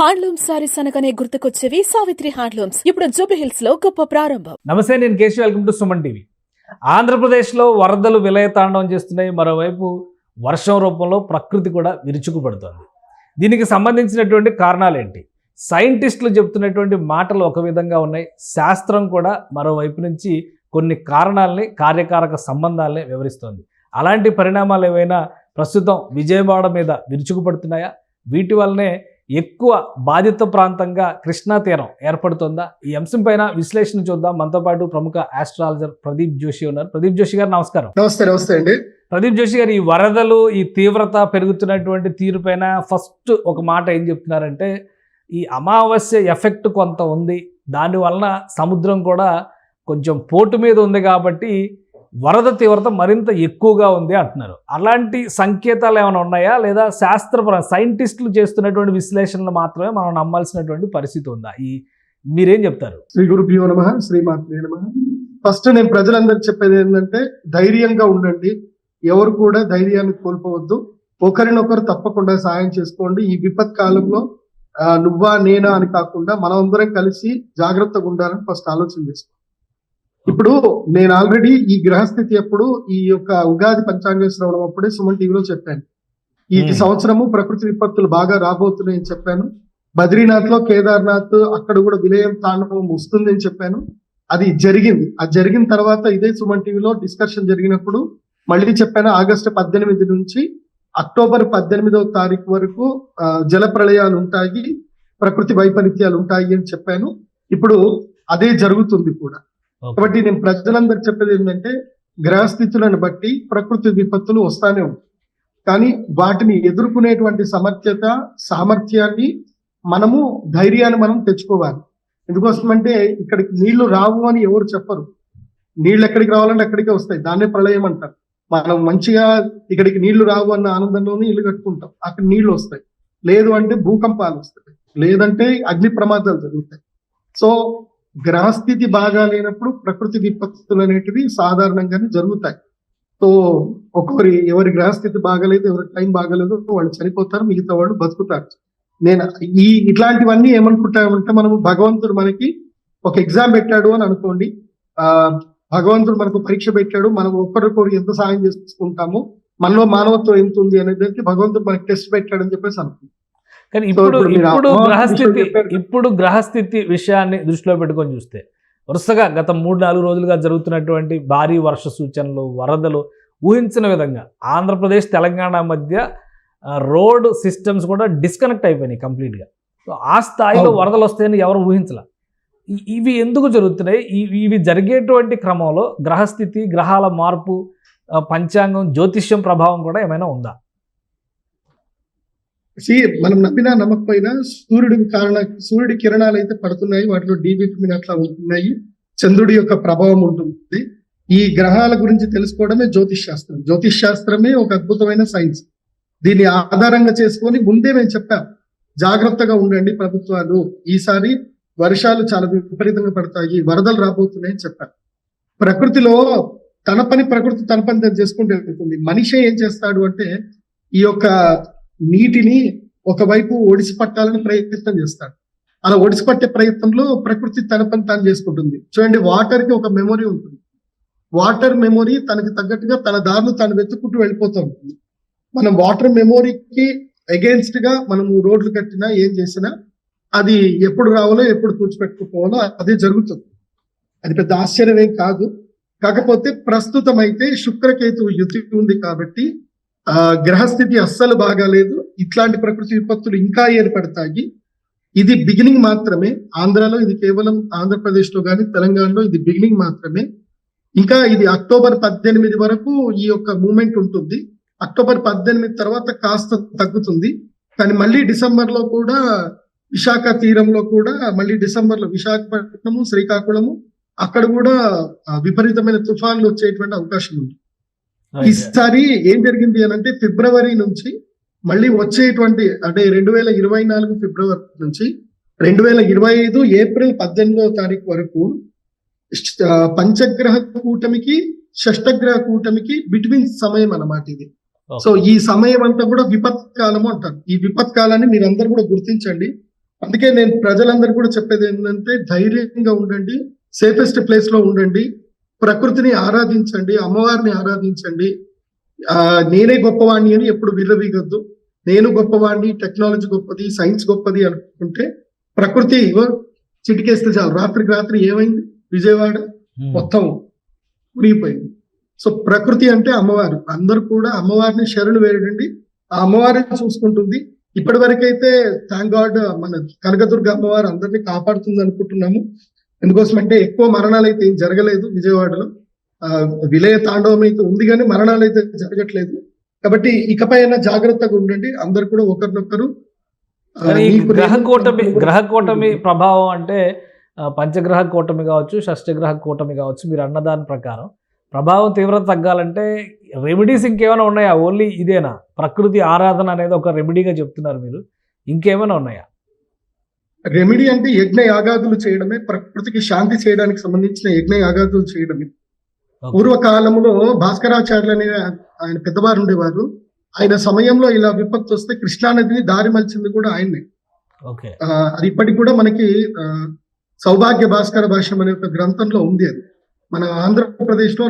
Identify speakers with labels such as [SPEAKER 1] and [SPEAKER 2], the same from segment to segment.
[SPEAKER 1] Handloom saris అనగానే గుర్తుకొచ్చేవి Savitri handlooms. ఇప్పుడు జూబ్లీహిల్స్ లో గొప్ప ప్రారంభం.
[SPEAKER 2] నమస్తే, నేను Keshav. Welcome to Suman TV. ఆంధ్రప్రదేశ్లో వరదలు విలయతాండవం చేస్తున్నాయి. మరోవైపు వర్షం రూపంలో ప్రకృతి కూడా విరుచుకుపడుతోంది. దీనికి సంబంధించినటువంటి కారణాలు ఏంటి? సైంటిస్టులు చెప్తున్నటువంటి మాటలు ఒక విధంగా ఉన్నాయి, శాస్త్రం కూడా మరోవైపు నుంచి కొన్ని కారణాలని, కార్యకారక సంబంధాలని వివరిస్తోంది. అలాంటి పరిణామాలు ఏవైనా ప్రస్తుతం విజయవాడ మీద విరుచుకుపడుతున్నాయా? వీటి వల్లనే ఎక్కువ బాధిత ప్రాంతంగా కృష్ణా తీరం ఏర్పడుతుందా? ఈ అంశం పైన విశ్లేషణ చూద్దాం. మనతో పాటు ప్రముఖ ఆస్ట్రాలజర్ ప్రదీప్ జోషి ఉన్నారు. ప్రదీప్ జోషి గారు నమస్కారం.
[SPEAKER 3] నమస్తే అండి.
[SPEAKER 2] ప్రదీప్ జోషి గారు, ఈ వరదలు, ఈ తీవ్రత పెరుగుతున్నటువంటి తీరు పైన ఫస్ట్ ఒక మాట ఏం చెప్తున్నారంటే, ఈ అమావాస్య ఎఫెక్ట్ కొంత ఉంది, దానివలన సముద్రం కూడా కొంచెం పోటు మీద ఉంది కాబట్టి వరద తీవ్రత మరింత ఎక్కువగా ఉంది అంటున్నారు. అలాంటి సంకేతాలు ఏమైనా ఉన్నాయా, లేదా శాస్త్రపరంగా సైంటిస్టులు చేస్తున్నటువంటి విశ్లేషణలు మాత్రమే మనం నమ్మాల్సినటువంటి పరిస్థితి ఉందా? మీరేం చెప్తారు?
[SPEAKER 3] శ్రీ గురుభ్యో నమః, శ్రీమాత్రే నమః. ఫస్ట్ నేను ప్రజలందరికీ చెప్పేది ఏంటంటే, ధైర్యంగా ఉండండి. ఎవరు కూడా ధైర్యాన్ని కోల్పోవద్దు. ఒకరినొకరు తప్పకుండా సాయం చేసుకోండి. ఈ విపత్ కాలంలో నువ్వా నేనా అని కాకుండా మనం అందరం కలిసి జాగ్రత్తగా ఉండాలని ఫస్ట్ ఆలోచన చేసుకోండి. ఇప్పుడు నేను ఆల్రెడీ ఈ గ్రహస్థితి అప్పుడు, ఈ యొక్క ఉగాది పంచాంగ శ్రవణం అప్పుడే సుమన్ టీవీలో చెప్పాను. ఈ సంవత్సరము ప్రకృతి విపత్తులు బాగా రాబోతున్నాయని చెప్పాను. బద్రీనాథ్ లో, కేదార్నాథ్ అక్కడ కూడా విలయం తాండవం వస్తుంది అని చెప్పాను. అది జరిగింది. అది జరిగిన తర్వాత ఇదే సుమన్ టీవీలో డిస్కషన్ జరిగినప్పుడు మళ్ళీ చెప్పాను, ఆగస్టు 18 నుంచి అక్టోబర్ 18వ తారీఖు వరకు జల ప్రళయాలు ఉంటాయి, ప్రకృతి వైపరీత్యాలు ఉంటాయి అని చెప్పాను. ఇప్పుడు అదే జరుగుతుంది కూడా. కాబట్టి నేను ప్రజలందరికి చెప్పేది ఏంటంటే, గ్రహస్థితులను బట్టి ప్రకృతి విపత్తులు వస్తానే ఉంటాయి. కానీ వాటిని ఎదుర్కొనేటువంటి సామర్థ్యాన్ని మనము, ధైర్యాన్ని మనం తెచ్చుకోవాలి. ఎందుకోసమంటే ఇక్కడికి నీళ్లు రావు అని ఎవరు చెప్పరు. నీళ్ళు ఎక్కడికి రావాలంటే అక్కడికే వస్తాయి. దాన్నే ప్రళయం అంటారు. మనం మంచిగా ఇక్కడికి నీళ్లు రావు అన్న ఆనందంలోనే ఇల్లు కట్టుకుంటాం, అక్కడ నీళ్లు వస్తాయి. లేదు అంటే భూకంపాలు వస్తాయి, లేదంటే అగ్ని ప్రమాదాలు జరుగుతాయి. సో గ్రహస్థితి బాగా లేనప్పుడు ప్రకృతి విపత్తులు అనేటివి సాధారణంగానే జరుగుతాయి. సో ఎవరి గ్రహస్థితి బాగాలేదు, ఎవరి టైం బాగాలేదు, వాళ్ళు చనిపోతారు, మిగతా వాళ్ళు బతుకుతారు. నేను ఇట్లాంటివన్నీ ఏమనుకుంటామంటే, మనము భగవంతుడు మనకి ఒక ఎగ్జామ్ పెట్టాడు అని అనుకోండి. భగవంతుడు మనకు పరీక్ష పెట్టాడు, మనం ఒక్కరికొకరు ఎంత సాయం చేసుకుంటాము, మనలో మానవత్వం ఎంత ఉంది అనేది భగవంతుడు మనకి టెస్ట్ పెట్టాడు అని చెప్పేసి అనుకుంటాం.
[SPEAKER 2] కానీ ఇప్పుడు గ్రహస్థితి విషయాన్ని దృష్టిలో పెట్టుకొని చూస్తే, వరుసగా గత 3-4 రోజులుగా జరుగుతున్నటువంటి భారీ వర్ష సూచనలు, వరదలు ఊహించిన విధంగా ఆంధ్రప్రదేశ్ తెలంగాణ మధ్య రోడ్ సిస్టమ్స్ కూడా డిస్కనెక్ట్ అయిపోయినాయి కంప్లీట్గా. సో ఆ స్థాయిలో వరదలు వస్తాయని ఎవరు ఊహించలే. ఇవి ఎందుకు జరుగుతున్నాయి? ఇవి జరిగేటువంటి క్రమంలో గ్రహస్థితి, గ్రహాల మార్పు, పంచాంగం, జ్యోతిష్యం ప్రభావం కూడా ఏమైనా ఉందా?
[SPEAKER 3] మనం నమ్మినా నమ్మకపోయినా సూర్యుడి కిరణాలు అయితే పడుతున్నాయి, వాటిలో డి విటమిన్ అట్లా ఉంటున్నాయి, చంద్రుడి యొక్క ప్రభావం ఉంటుంది. ఈ గ్రహాల గురించి తెలుసుకోవడమే జ్యోతిష్ శాస్త్రం. జ్యోతిష్ శాస్త్రమే ఒక అద్భుతమైన సైన్స్. దీన్ని ఆధారంగా చేసుకొని ముందే మేము చెప్పాం, జాగ్రత్తగా ఉండండి ప్రభుత్వాలు, ఈసారి వర్షాలు చాలా విపరీతంగా పడతాయి, వరదలు రాబోతున్నాయని చెప్పారు. ప్రకృతిలో ప్రకృతి తన పని చేసుకుంటూ వెళ్తుంది. మనిషి ఏం చేస్తాడు అంటే, ఈ యొక్క నీటిని ఒకవైపు ఒడిసి పట్టాలని ప్రయత్నం చేస్తాడు. అలా ఒడిసి పట్టే ప్రయత్నంలో ప్రకృతి తన పని తాను చేసుకుంటుంది. చూడండి, వాటర్ కి ఒక మెమొరీ ఉంటుంది. వాటర్ మెమొరీ తనకి తగ్గట్టుగా తన దారిని తాను వెతుక్కుంటూ వెళ్ళిపోతూ ఉంటుంది. మనం వాటర్ మెమొరీకి అగేన్స్ట్ గా మనము రోడ్లు కట్టినా, ఏం చేసినా, అది ఎప్పుడు రావాలో, ఎప్పుడు తుడిచిపెట్టుకోవాలో అదే జరుగుతుంది. అది పెద్ద ఆశ్చర్యమేం కాదు. కాకపోతే ప్రస్తుతం అయితే శుక్రకేతు యుతి ఉంది కాబట్టి గ్రహస్థితి అస్సలు బాగాలేదు. ఇట్లాంటి ప్రకృతి విపత్తులు ఇంకా ఏర్పడతాయి. ఇది బిగినింగ్ మాత్రమే. ఆంధ్రాలో ఇది కేవలం, ఆంధ్రప్రదేశ్ లో కానీ తెలంగాణలో ఇది బిగినింగ్ మాత్రమే. ఇంకా ఇది అక్టోబర్ 18 వరకు ఈ యొక్క మూమెంట్ ఉంటుంది. అక్టోబర్ 18 తర్వాత కాస్త తగ్గుతుంది. కానీ మళ్ళీ డిసెంబర్ లో కూడా విశాఖ తీరంలో కూడా మళ్ళీ డిసెంబర్ లో విశాఖపట్నము, శ్రీకాకుళము అక్కడ కూడా విపరీతమైన తుఫాన్లు వచ్చేటువంటి అవకాశం ఉంది. ఈసారి ఏం జరిగింది అని అంటే, ఫిబ్రవరి నుంచి మళ్ళీ వచ్చేటువంటి, అంటే 2024 ఫిబ్రవరి నుంచి 2025 ఏప్రిల్ 18వ తారీఖు వరకు పంచగ్రహ కూటమికి, షష్టగ్రహ కూటమికి బిట్వీన్ సమయం అన్నమాట ఇది. సో ఈ సమయం అంతా కూడా విపత్కాలము అంటారు. ఈ విపత్కాలాన్ని మీరందరూ కూడా గుర్తించండి. అందుకే నేను ప్రజలందరూ కూడా చెప్పేది ఏంటంటే ధైర్యంగా ఉండండి, సేఫెస్ట్ ప్లేస్ లో ఉండండి, ప్రకృతిని ఆరాధించండి, అమ్మవారిని ఆరాధించండి. నేనే గొప్పవాణ్ణి అని ఎప్పుడు విర్రవీగొద్దు. నేను గొప్పవాణ్ణి, టెక్నాలజీ గొప్పది, సైన్స్ గొప్పది అనుకుంటే ప్రకృతి చిటికేస్తే చాలు. రాత్రికి రాత్రి ఏమైంది? విజయవాడ మొత్తం మునిగిపోయింది. సో ప్రకృతి అంటే అమ్మవారు. అందరూ కూడా అమ్మవారిని శరణు వేయండి, ఆ అమ్మవారిని చూసుకుంటుంది. ఇప్పటి వరకైతే థ్యాంక్ గాడ్ మన కనకదుర్గ అమ్మవారు అందరినీ కాపాడుతుంది అనుకుంటున్నాము. ఎందుకోసమంటే ఎక్కువ మరణాలు అయితే ఏం జరగలేదు విజయవాడలో. విలయ తాండవం అయితే ఉంది కానీ మరణాలు అయితే జరగట్లేదు. కాబట్టి ఇకపై జాగ్రత్తగా ఉండండి అందరు కూడా ఒకరినొకరు.
[SPEAKER 2] గ్రహ కూటమి ప్రభావం అంటే పంచగ్రహ కూటమి కావచ్చు, షష్టగ్రహ కూటమి కావచ్చు, మీరు అన్నదాని ప్రకారం ప్రభావం తీవ్రత తగ్గాలంటే రెమెడీస్ ఇంకేమైనా ఉన్నాయా? ఓన్లీ ఇదేనా? ప్రకృతి ఆరాధన అనేది ఒక రెమెడీగా చెప్తున్నారు మీరు, ఇంకేమైనా ఉన్నాయా?
[SPEAKER 3] రెమెడీ అంటే యజ్ఞ యాగాదులు చేయడమే, ప్రకృతికి శాంతి చేయడానికి సంబంధించిన యజ్ఞ యాగాదులు చేయడమే. పూర్వకాలంలో భాస్కరాచార్యులు అనే ఆయన పెద్దవారు ఉండేవారు. ఆయన సమయంలో ఇలా విపత్తు వస్తే కృష్ణానదిని దారి మలిచింది కూడా ఆయన్నే. అది ఇప్పటికి కూడా మనకి సౌభాగ్య భాస్కర భాష్యం అనే ఒక గ్రంథంలో ఉంది. అది మన ఆంధ్రప్రదేశ్ లో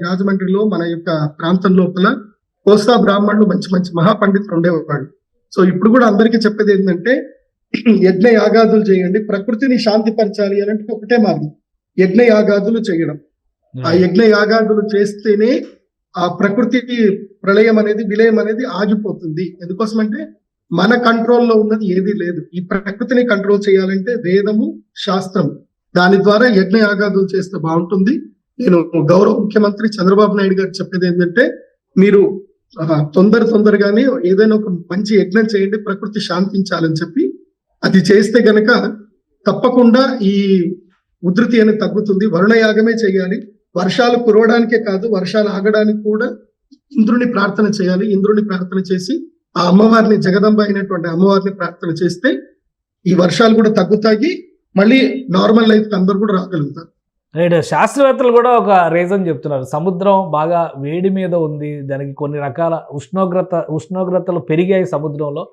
[SPEAKER 3] రాజమండ్రిలో మన యొక్క ప్రాంతం లోపల కోస్తా బ్రాహ్మణులు మంచి మంచి మహాపండితులు ఉండేవాడు. సో ఇప్పుడు కూడా అందరికీ చెప్పేది ఏంటంటే యజ్ఞ యాగాదులు చేయండి. ప్రకృతిని శాంతిపరచాలి అని అంటే ఒకటే మార్గం, యజ్ఞ యాగాదులు చేయడం. ఆ యజ్ఞ యాగాదులు చేస్తేనే ఆ ప్రకృతి ప్రళయం అనేది, విలయం అనేది ఆగిపోతుంది. ఎందుకోసమంటే మన కంట్రోల్లో ఉన్నది ఏదీ లేదు. ఈ ప్రకృతిని కంట్రోల్ చేయాలంటే వేదము, శాస్త్రం, దాని ద్వారా యజ్ఞ యాగాదులు చేస్తే బాగుంటుంది. నేను గౌరవ ముఖ్యమంత్రి చంద్రబాబు నాయుడు గారు చెప్పేది ఏంటంటే మీరు తొందరగానే ఏదైనా ఒక మంచి యజ్ఞం చేయండి, ప్రకృతి శాంతించాలని చెప్పి. అది చేస్తే గనక తప్పకుండా ఈ ఉధృతి అనేది తగ్గుతుంది. వరుణయాగమే చేయాలి. వర్షాలు కురవడానికే కాదు, వర్షాలు ఆగడానికి కూడా ఇంద్రుని ప్రార్థన చేయాలి. ఇంద్రుని ప్రార్థన చేసి ఆ అమ్మవారిని, జగదంబ అయినటువంటి అమ్మవారిని ప్రార్థన చేస్తే ఈ వర్షాలు కూడా తగ్గుతాయి, మళ్ళీ నార్మల్ లైఫ్ అందరూ కూడా రాగలుగుతారు.
[SPEAKER 2] రైట్. శాస్త్రవేత్తలు కూడా ఒక రీజన్ చెప్తున్నారు, సముద్రం బాగా వేడి మీద ఉంది, దానికి కొన్ని రకాల ఉష్ణోగ్రతలు పెరిగాయి సముద్రంలో,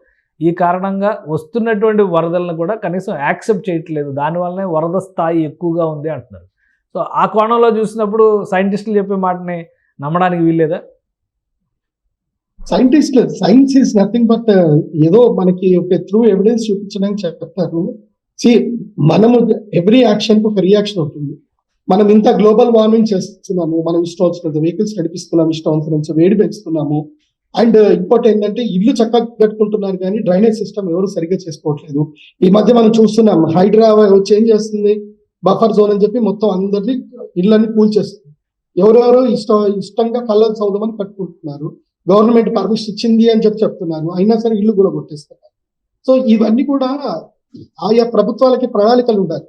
[SPEAKER 2] ఈ కారణంగా వస్తున్నటువంటి వరదలను కూడా కనీసం యాక్సెప్ట్ చేయట్లేదు, దానివల్లనే వరద స్థాయి ఎక్కువగా ఉంది అంటున్నారు. సో ఆ కోణంలో చూసినప్పుడు సైంటిస్టులు చెప్పే మాటని నమ్మడానికి వీల్లేదా?
[SPEAKER 3] సైన్స్ ఈస్ నథింగ్ బట్ ఏదో మనకి ఒక త్రూ ఎవిడెన్స్ చూపించడానికి చెప్తారు. మనము ఎవ్రీ యాక్షన్ కు ఒక రియాక్షన్ ఉంటుంది. మనం ఇంత గ్లోబల్ వార్మింగ్ చేస్తున్నాము, మనం ఇష్టం వచ్చినంత వెహికల్స్ నడిపిస్తున్నాము, ఇష్టం వచ్చినంత వేడి పెంచుతున్నాము. అండ్ ఇంకోటి ఏంటంటే ఇల్లు చక్కగా కట్టుకుంటున్నారు కానీ డ్రైనేజ్ సిస్టమ్ ఎవరు సరిగ్గా చేసుకోవట్లేదు. ఈ మధ్య మనం చూస్తున్నాం, హైడ్రా వచ్చి ఏం చేస్తుంది, బఫర్ జోన్ అని చెప్పి మొత్తం అందరినీ ఇళ్ళని కూల్చేస్తుంది. ఎవరెవరో ఇష్టంగా కళ్ళలు సౌదమని కట్టుకుంటున్నారు. గవర్నమెంట్ పర్మిషన్ ఇచ్చింది అని చెప్పి చెప్తున్నారు, అయినా సరే ఇల్లు కూడా కొట్టేస్తున్నారు. సో ఇవన్నీ కూడా ఆయా ప్రభుత్వాలకి ప్రణాళికలు ఉండాలి.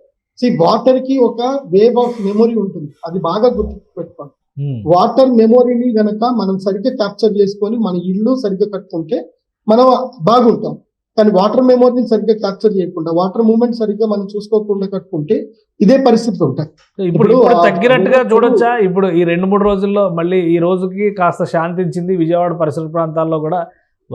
[SPEAKER 3] వాటర్ కి ఒక వేవ్ ఆఫ్ మెమొరీ ఉంటుంది, అది బాగా గుర్తు పెట్టుకోండి. వాటర్ మెమొరీని గనక మనం సరిగ్గా క్యాప్చర్ చేసుకొని మన ఇల్లు సరిగ్గా కట్టుకుంటే మనం బాగుంటాం. కానీ వాటర్ మెమొరీని సరిగ్గా క్యాప్చర్ చేయకుండా, వాటర్ మూవ్మెంట్ సరిగ్గా మనం చూసుకోకుండా కట్టుకుంటే ఇదే పరిస్థితులు ఉంటాయి.
[SPEAKER 2] ఇప్పుడు తగ్గినట్టుగా చూడొచ్చా? ఇప్పుడు ఈ 2-3 రోజుల్లో మళ్ళీ ఈ రోజుకి కాస్త శాంతించింది, విజయవాడ పరిసర ప్రాంతాల్లో కూడా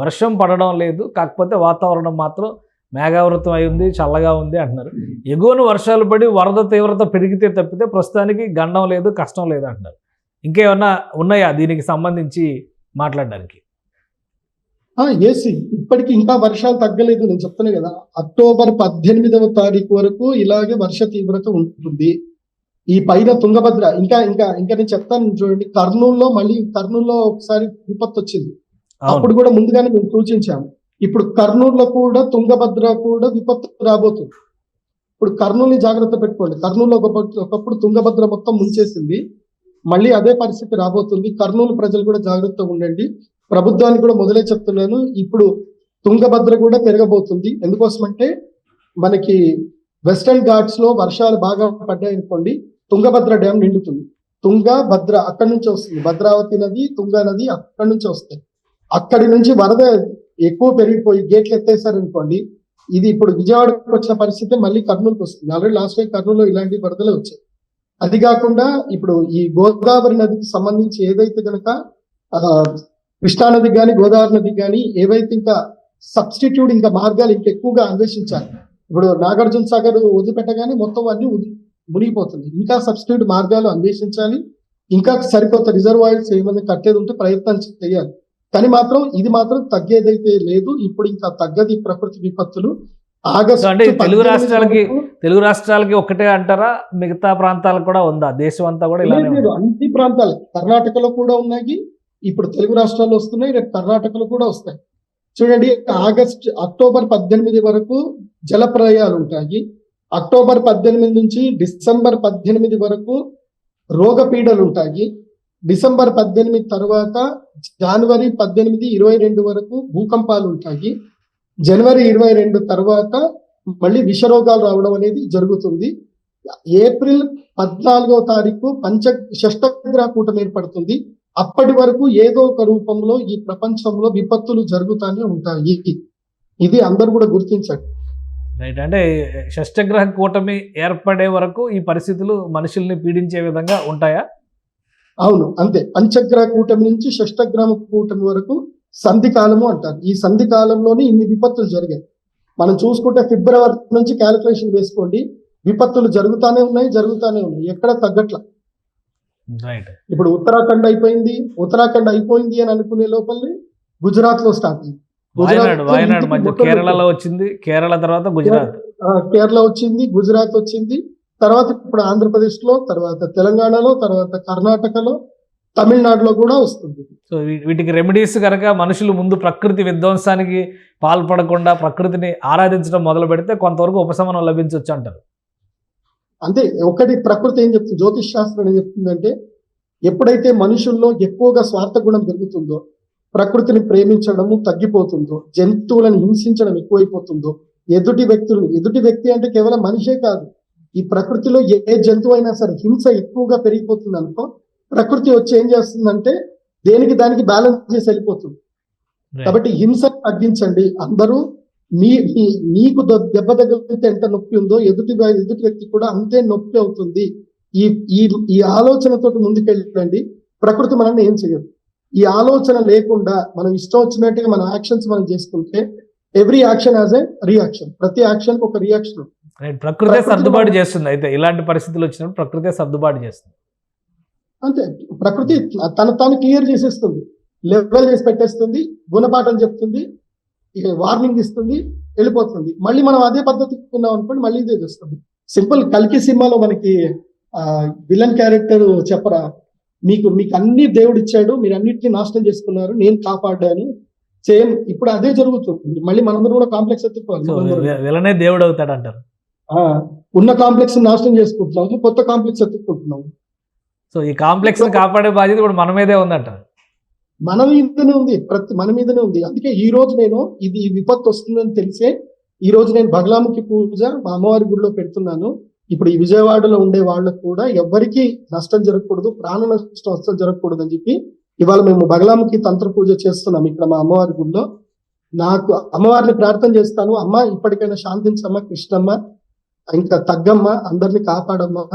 [SPEAKER 2] వర్షం పడడం లేదు, కాకపోతే వాతావరణం మాత్రం మేఘావృతం అయి ఉంది, చల్లగా ఉంది అంటున్నారు. ఎగువను వర్షాలు పడి వరద తీవ్రత పెరిగితే తప్పితే ప్రస్తుతానికి గండం లేదు, కష్టం లేదు అంటున్నారు. ఇంకేమన్నా ఉన్నాయా దీనికి సంబంధించి మాట్లాడడానికి?
[SPEAKER 3] ఇప్పటికి ఇంకా వర్షాలు తగ్గలేదు. నేను చెప్తాను కదా, అక్టోబర్ 18వ తారీఖు వరకు ఇలాగే వర్ష తీవ్రత ఉంటుంది. ఈ పైన తుంగభద్ర ఇంకా ఇంకా ఇంకా నేను చెప్తాను చూడండి, కర్నూలులో ఒకసారి విపత్తు వచ్చింది. అప్పుడు కూడా ముందుగానే మేము సూచించాము. ఇప్పుడు కర్నూలులో కూడా తుంగభద్ర కూడా విపత్తు రాబోతుంది. ఇప్పుడు కర్నూలుని జాగ్రత్త పెట్టుకోండి. కర్నూలులో ఒకప్పుడు తుంగభద్ర మొత్తం ముంచేసింది, మళ్ళీ అదే పరిస్థితి రాబోతుంది. కర్నూలు ప్రజలు కూడా జాగ్రత్తగా ఉండండి. ప్రభుత్వానికి కూడా మొదలే చెప్తున్నాను, ఇప్పుడు తుంగభద్ర కూడా పెరగబోతుంది. ఎందుకోసమంటే మనకి వెస్టర్న్ ఘాట్స్ లో వర్షాలు బాగా పడ్డాయనుకోండి, తుంగభద్ర డ్యామ్ నిండుతుంది. తుంగభద్ర అక్కడి నుంచి వస్తుంది, భద్రావతి నది, తుంగా నది అక్కడి నుంచి వస్తాయి. అక్కడి నుంచి వరద ఎక్కువ పెరిగిపోయి గేట్లు ఎత్తేసారనుకోండి, ఇది ఇప్పుడు విజయవాడకు వచ్చిన పరిస్థితి మళ్ళీ కర్నూలుకి వస్తుంది. ఆల్రెడీ లాస్ట్ టైం కర్నూలులో ఇలాంటి వరదలే వచ్చాయి. అది కాకుండా ఇప్పుడు ఈ గోదావరి నదికి సంబంధించి ఏదైతే కనుక కృష్ణా నదికి కానీ గోదావరి నదికి కానీ ఏవైతే ఇంకా సబ్స్టిట్యూట్ ఇంకా మార్గాలు ఇంకెక్కువగా అన్వేషించాలి. ఇప్పుడు నాగార్జున సాగర్ వదిలిపెట్టగానే మొత్తం అన్ని మునిగిపోతుంది. ఇంకా సబ్స్టిట్యూట్ మార్గాలు అన్వేషించాలి, ఇంకా సరికొత్త రిజర్వాయర్స్ ఏమైనా కట్టేది ఉంటే ప్రయత్నాలు చేయాలి. కానీ మాత్రం ఇది మాత్రం తగ్గేదైతే లేదు. ఇప్పుడు ఇంకా తగ్గది ప్రకృతి విపత్తులు.
[SPEAKER 2] ఆగస్టు అంటే తెలుగు రాష్ట్రాలకి ఒక్కటే అంటారా, మిగతా ప్రాంతాలకు కూడా ఉందా? దేశం అంతా కూడా ఇలా
[SPEAKER 3] లేదు, అన్ని ప్రాంతాలు, కర్ణాటకలో కూడా ఉన్నాయి, ఇప్పుడు తెలుగు రాష్ట్రాల్లో వస్తున్నాయి, రేపు కర్ణాటకలో కూడా వస్తాయి. చూడండి, అక్టోబర్ 18 వరకు జల ప్రళయాలు ఉంటాయి. అక్టోబర్ 18 నుంచి డిసెంబర్ 18 వరకు రోగపీడలు ఉంటాయి. డిసెంబర్ 18 తర్వాత జనవరి 18, 22 వరకు భూకంపాలు ఉంటాయి. జనవరి 22 తర్వాత మళ్ళీ విషరోగాలు రావడం అనేది జరుగుతుంది. ఏప్రిల్ 14వ తారీఖు షష్టగ్రహ కూటమి ఏర్పడుతుంది. అప్పటి వరకు ఏదో ఒక రూపంలో ఈ ప్రపంచంలో విపత్తులు జరుగుతూనే ఉంటాయి. ఇది అందరూ కూడా గుర్తించండి.
[SPEAKER 2] రైట్. అంటే షష్టగ్రహ కూటమి ఏర్పడే వరకు ఈ పరిస్థితులు మనుషుల్ని పీడించే విధంగా ఉంటాయా?
[SPEAKER 3] అవును, అంతే. పంచగ్రహ కూటమి నుంచి షష్టగ్రహ కూటమి వరకు సంధి కాలము అంటారు. ఈ సంధి కాలంలోనే ఇన్ని విపత్తులు జరిగాయి. మనం చూసుకుంటే ఫిబ్రవరి నుంచి క్యాలిక్యులేషన్ వేసుకోండి, విపత్తులు జరుగుతూనే ఉన్నాయి, ఎక్కడ తగ్గట్ల. ఇప్పుడు ఉత్తరాఖండ్ అయిపోయింది అని అనుకునే లోపలే గుజరాత్ లో స్టార్ట్ అయింది.
[SPEAKER 2] వాయనాడు మధ్య కేరళలో వచ్చింది, కేరళ తర్వాత గుజరాత్,
[SPEAKER 3] కేరళ వచ్చింది, గుజరాత్ వచ్చింది, తర్వాత ఇప్పుడు ఆంధ్రప్రదేశ్ లో, తర్వాత తెలంగాణలో, తర్వాత కర్ణాటకలో, తమిళనాడులో కూడా వస్తుంది.
[SPEAKER 2] సో వీటికి రెమెడీస్ కనుక మనుషులు ముందు ప్రకృతి విధ్వంసానికి పాల్పడకుండా ప్రకృతిని ఆరాధించడం మొదలు పెడితే కొంతవరకు ఉపశమనం లభించవచ్చు అంటారు.
[SPEAKER 3] అంతే. ఒకటి ప్రకృతి ఏం చెప్తుంది, జ్యోతిష్ శాస్త్రం ఏం చెప్తుందంటే, ఎప్పుడైతే మనుషుల్లో ఎక్కువగా స్వార్థ గుణం పెరుగుతుందో, ప్రకృతిని ప్రేమించడము తగ్గిపోతుందో, జంతువులను హింసించడం ఎక్కువైపోతుందో, ఎదుటి వ్యక్తి అంటే కేవలం మనిషే కాదు, ఈ ప్రకృతిలో ఏ జంతువు అయినా సరే హింస ఎక్కువగా పెరిగిపోతుంది అనుకో, ప్రకృతి వచ్చి ఏం చేస్తుందంటే దానికి బ్యాలెన్స్ చేసి వెళ్ళిపోతుంది. కాబట్టి హింస తగ్గించండి అందరూ. మీకు దెబ్బ తగిలితే ఎంత నొప్పి ఉందో ఎదుటి వ్యక్తి కూడా అంతే నొప్పి అవుతుంది. ఈ ఆలోచనతో ముందుకెళ్ళండి. ప్రకృతి మనల్ని ఏం చేయదు. ఈ ఆలోచన లేకుండా మనం ఇష్టం వచ్చినట్టుగా మన యాక్షన్స్ మనం చేసుకుంటే, every action as a reaction, ప్రతి యాక్షన్ ఒక రియాక్షన్.
[SPEAKER 2] ప్రకృతి సర్దుబాటు చేస్తుంది. అయితే ఇలాంటి పరిస్థితులు వచ్చినప్పుడు ప్రకృతి సర్దుబాటు చేస్తుంది.
[SPEAKER 3] అంతే, ప్రకృతి తాను క్లియర్ చేసేస్తుంది, లెవెల్ చేసి పెట్టేస్తుంది, గుణపాఠం చెప్తుంది, వార్నింగ్ ఇస్తుంది, వెళ్ళిపోతుంది. మళ్ళీ మనం అదే పద్ధతి ఉన్నాం అనుకోండి, మళ్ళీ ఇదే చేస్తుంది. సింపుల్. కల్కి సినిమాలో మనకి విలన్ క్యారెక్టర్ చెప్పరా, మీకు అన్ని దేవుడు ఇచ్చాడు, మీరు అన్నిటిని నాశనం చేసుకున్నారు, నేను కాపాడాను. సేమ్ ఇప్పుడు అదే జరుగుతుంది. మళ్ళీ మనందరూ కూడా కాంప్లెక్స్ ఎత్తుకోవాలి.
[SPEAKER 2] విలనే దేవుడు అవుతాడు అంటారు.
[SPEAKER 3] ఉన్న కాంప్లెక్స్ నాశనం చేసుకుంటున్నాము, కొత్త కాంప్లెక్స్ ఎత్తుకుంటున్నాము.
[SPEAKER 2] సో ఈ కాంప్లెక్స్ కాపాడే బాధ్యత ఇప్పుడు మన మీదే ఉందంటారు.
[SPEAKER 3] మన మీదనే ఉంది. అందుకే ఈ రోజు నేను ఈ విపత్తు వస్తుందని తెలిసే ఈ రోజు నేను బగలాముఖి పూజ మా అమ్మవారి గుడిలో పెడుతున్నాను. ఇప్పుడు ఈ విజయవాడలో ఉండే వాళ్ళకు కూడా ఎవరికి నష్టం జరగకూడదు, ప్రాణ నష్టం అస్సలు జరగకూడదు అని చెప్పి ఇవాళ మేము బగలాముఖి తంత్ర పూజ చేస్తున్నాం ఇక్కడ మా అమ్మవారి గుడిలో. నాకు అమ్మవారిని ప్రార్థన చేస్తాను, అమ్మ ఇప్పటికైనా శాంతించమ్మ, కృష్ణమ్మ, ఇంకా తగ్గమ్మ, అందరినీ కాపాడమ్మా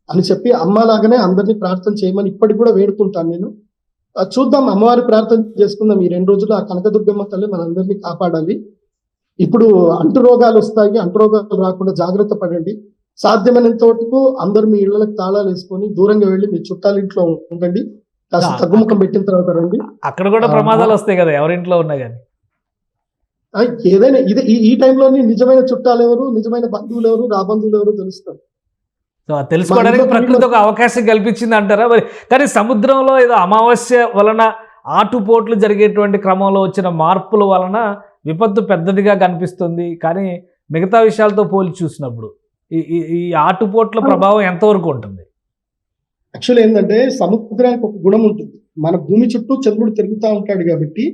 [SPEAKER 3] అని చెప్పి అమ్మలాగానే అందరినీ ప్రార్థన చేయమని ఇప్పటికి కూడా వేడుకుంటాను నేను. చూద్దాం, అమ్మవారి ప్రార్థన చేసుకుందాం. ఈ 2 రోజులు ఆ కనకదుర్గమ్మ తల్లి మనందరినీ కాపాడాలి. ఇప్పుడు అంటు రోగాలు వస్తాయి, అంటు రోగాలు రాకుండా జాగ్రత్త పడండి. సాధ్యమైనంత వరకు అందరు మీ ఇళ్లకు తాళాలు వేసుకొని దూరంగా వెళ్ళి మీ చుట్టాల ఇంట్లో ఉండండి. కాస్త తగ్గుముఖం పెట్టిన తర్వాత రండి.
[SPEAKER 2] అక్కడ కూడా ప్రమాదాలు వస్తాయి కదా ఎవరింట్లో ఉన్నా కానీ.
[SPEAKER 3] ఏదైనా ఇది ఈ టైంలోనే నిజమైన చుట్టాలు ఎవరు, నిజమైన బంధువులు ఎవరు, రాబంధువులు ఎవరు తెలుస్తారు.
[SPEAKER 2] తెలుసుకోవడానికి ప్రకృతి ఒక అవకాశం కల్పించింది అంటారా మరి? కానీ సముద్రంలో ఏదో అమావాస్య వలన ఆటుపోట్లు జరిగేటువంటి క్రమంలో వచ్చిన మార్పుల వలన విపత్తు పెద్దదిగా కనిపిస్తుంది. కానీ మిగతా విషయాలతో పోల్చి చూసినప్పుడు ఈ ఆటుపోట్ల ప్రభావం ఎంతవరకు ఉంటుంది?
[SPEAKER 3] యాక్చువల్ ఏంటంటే సముద్రానికి ఒక గుణం ఉంటుంది. మన భూమి చుట్టూ చంద్రుడు తిరుగుతూ ఉంటాడు కాబట్టి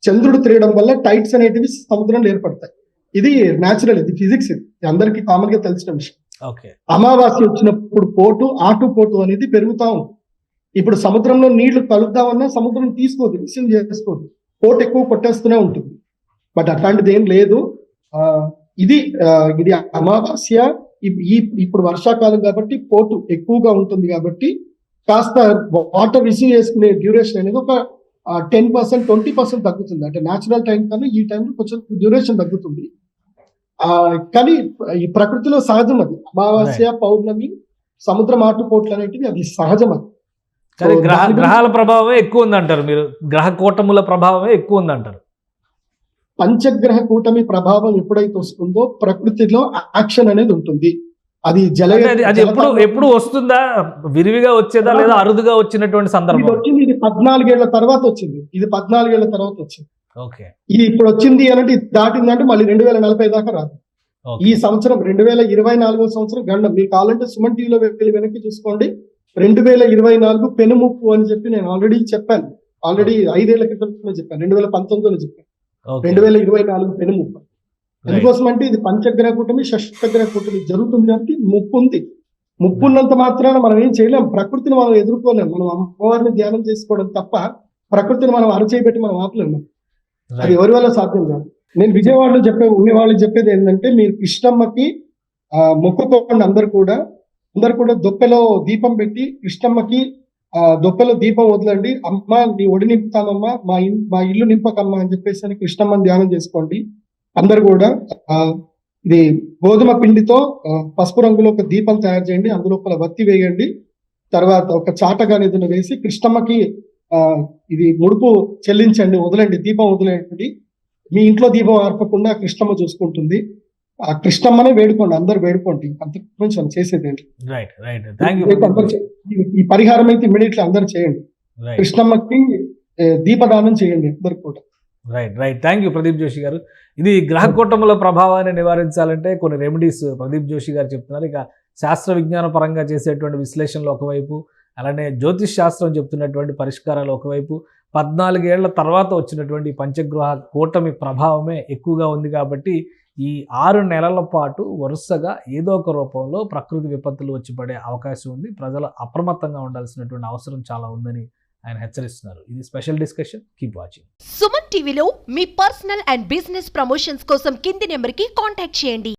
[SPEAKER 3] చంద్రుడు తిరగడం వల్ల టైడ్స్ అనేటివి సముద్రంలో ఏర్పడతాయి. ఇది న్యాచురల్, ఇది ఫిజిక్స్, ఇది అందరికీ కామన్ గా తెలిసిన విషయం. అమావాస్య వచ్చినప్పుడు ఆటుపోటు అనేది పెరుగుతా ఉంది. ఇప్పుడు సముద్రంలో నీళ్లు కలుద్దామన్నా సముద్రం తీసుకోదు, రిసీవ్ చేసుకోదు, పోటు ఎక్కువ కొట్టేస్తూనే ఉంటుంది. బట్ అట్లాంటిది ఏం లేదు. ఇది అమావాస్య. ఇప్పుడు వర్షాకాలం కాబట్టి పోటు ఎక్కువగా ఉంటుంది కాబట్టి కాస్త వాటర్ రిసీవ్ చేసుకునే డ్యూరేషన్ అనేది ఒక 10%, 20% తగ్గుతుంది. అంటే న్యాచురల్ టైం కన్నా ఈ టైంలో కొంచెం డ్యూరేషన్ తగ్గుతుంది. కానీ ఈ ప్రకృతిలో సహజం అది. అమావాస్య, పౌర్ణమి, సముద్ర మాటుపోట్లు అనేటివి అది సహజం అది.
[SPEAKER 2] కానీ గ్రహాల ప్రభావమే ఎక్కువ ఉందంటారు మీరు, గ్రహ కూటముల ప్రభావమే ఎక్కువ ఉందంటారు.
[SPEAKER 3] పంచగ్రహ కూటమి ప్రభావం ఎప్పుడైతే వస్తుందో ప్రకృతిలో యాక్షన్ అనేది ఉంటుంది. అది
[SPEAKER 2] అది ఎప్పుడు వస్తుందా, విరివిగా వచ్చేదా లేదా అరుదుగా వచ్చినటువంటి సందర్భం?
[SPEAKER 3] వచ్చింది ఇది 14 ఏళ్ల తర్వాత వచ్చింది. ఇది 14 ఏళ్ల తర్వాత వచ్చింది.
[SPEAKER 2] ఓకే.
[SPEAKER 3] ఇది ఇప్పుడు వచ్చింది అంటే ఇది దాటిందంటే మళ్ళీ 2040 దాకా రాదు. ఈ సంవత్సరం 2024 సంవత్సరం గండం. మీకు కావాలంటే సుమన్ టీవీలో వెళ్ళి వెనక్కి చూసుకోండి. 2024 పెనుముప్పు అని చెప్పి నేను ఆల్రెడీ చెప్పాను. 5 ఏళ్ల క్రితం చెప్పాను, 2019లో చెప్పాను. 2024 పెనుముప్పు. ఎందుకోసం అంటే ఇది పంచగ్రహ కూటమి, షష్టగ్రహ కూటమి జరుగుతుంది కాబట్టి ముప్పు ఉంది. ముప్పు ఉన్నంత మాత్రాన మనం ఏం చేయలేం. ప్రకృతిని మనం ఎదుర్కోలేం. మనం అమ్మవారిని ధ్యానం చేసుకోవడం తప్ప ప్రకృతిని మనం అరచేయబెట్టి మనం ఆపలేము. అది ఎవరి వల్ల సాధ్యం కాదు. నేను విజయవాడలో ఉండే వాళ్ళకి చెప్పేది ఏంటంటే, మీరు కృష్ణమ్మకి మొక్కుకోండి. అందరు కూడా దొప్పెలో దీపం పెట్టి కృష్ణమ్మకి దొప్పెలో దీపం వదలండి. అమ్మ నీ ఒడి నింపుతానమ్మా, మా ఇల్లు నింపకమ్మా అని చెప్పేసి అని కృష్ణమ్మని ధ్యానం చేసుకోండి. అందరు కూడా ఇది గోధుమ పిండితో పసుపు రంగులో ఒక దీపం తయారు చేయండి. అందులోపల వత్తి వేయండి. తర్వాత ఒక చాటగాని ఏదైనా వేసి కృష్ణమ్మకి ఇది ముడుపు చెల్లించండి, వదలండి, దీపం వదిలేయండి. మీ ఇంట్లో దీపం ఆర్పకుండా కృష్ణమ్మ చూసుకుంటుంది. ఆ కృష్ణమ్మనే వేడుకోండి, అందరు వేడుకోండి. అంతకుమించి మనం చేసేది ఏంటి? ఈ పరిహారం అయితే ఇమీడియట్లీ అందరు చేయండి. కృష్ణమ్మకి దీపదానం చేయండి అందరు కూడా.
[SPEAKER 2] Right. Thank you Pradeep Joshi గారు. ఇది గ్రహ కూటముల ప్రభావాన్ని నివారించాలంటే కొన్ని రెమెడీస్ ప్రదీప్ జోషి గారు చెప్తున్నారు. ఇక శాస్త్ర విజ్ఞాన పరంగా చేసేటువంటి విశ్లేషణలు ఒకవైపు, అలానే జ్యోతిష్ శాస్త్రం చెప్తున్నటువంటి పరిష్కారాలు ఒకవైపు, 14 ఏళ్ల తర్వాత వచ్చినటువంటి పంచగ్రహ కూటమి ప్రభావమే ఎక్కువగా ఉంది కాబట్టి ఈ 6 నెలల పాటు వరుసగా ఏదో ఒక రూపంలో ప్రకృతి విపత్తులు వచ్చి పడే అవకాశం ఉంది. ప్రజలు అప్రమత్తంగా ఉండాల్సినటువంటి అవసరం చాలా ఉందని ఆయన హెచ్చరిస్తున్నారు. ఇది special discussion. Keep watching.
[SPEAKER 4] Suman టీవీలో మీ పర్సనల్ అండ్ బిజినెస్ ప్రమోషన్స్ కోసం కింది నెంబర్కి కాంటాక్ట్ చేయండి.